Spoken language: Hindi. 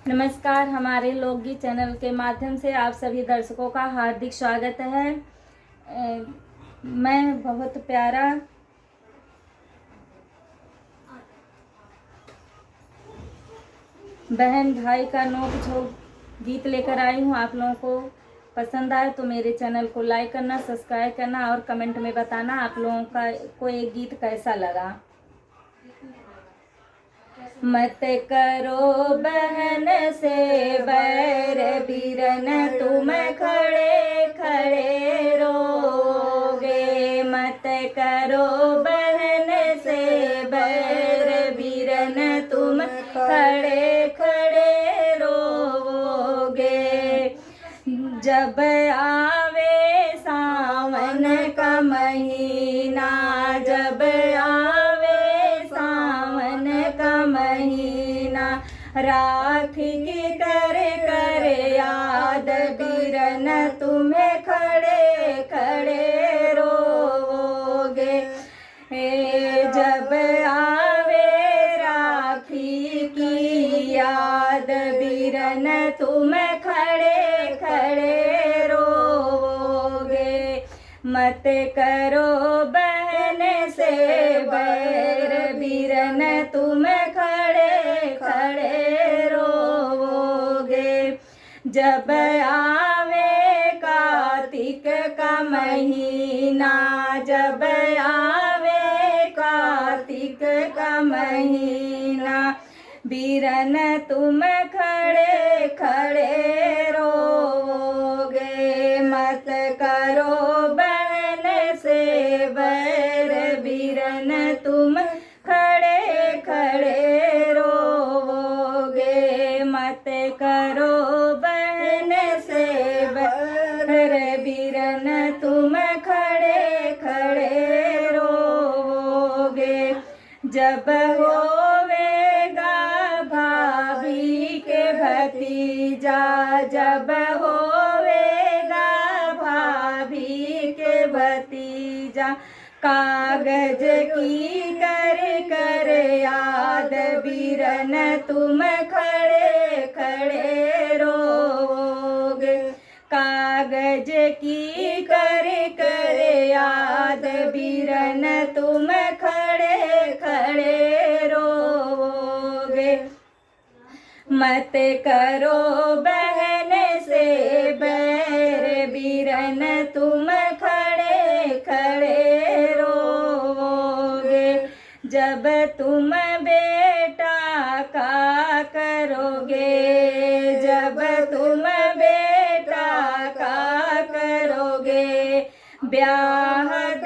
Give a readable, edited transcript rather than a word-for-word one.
नमस्कार, हमारे लोकगीत चैनल के माध्यम से आप सभी दर्शकों का हार्दिक स्वागत है। मैं बहुत प्यारा बहन भाई का नोक झोंक गीत लेकर आई हूँ। आप लोगों को पसंद आए तो मेरे चैनल को लाइक करना, सब्सक्राइब करना और कमेंट में बताना आप लोगों को ये गीत कैसा लगा। मत करो बहन से बैर बीरन, तुम खड़े खड़े रोगे। मत करो बहन से बैर बीरन, तुम खड़े खड़े रोगे। जब आवे सावन का महीना, जब राखी की कर याद बीरन, तुम्हें खड़े खड़े रोगे। जब आवे राखी की याद बीरन, तुम खड़े खड़े रोगे। मत करो बहन से बैर बीरन, तुम खड़े खड़े रोगे। जब आवे कार्तिक का महीना, जब आवे कार्तिक का महीना, बीरन तुम खड़े खड़े रोगे। मत करो बहन से बैर बीरन, तुम खड़े खड़े रोगे। मत करो बहन से बैर बीरन, तुम खड़े खड़े रोगे। जब होवेगा भाभी के भतीजा, जब होवेगा भाभी के भतीजा, कागज की कर याद बीरन, तुम खड़े खड़े रोगे। कागज की कर याद बीरन, तुम खड़े खड़े रोगे। मत करो बहन से बैर बीरन, तुम खड़े खड़े रोगे। जब तुम बेटा का करोगे, जब तुम बेटा का करोगे, ब्याह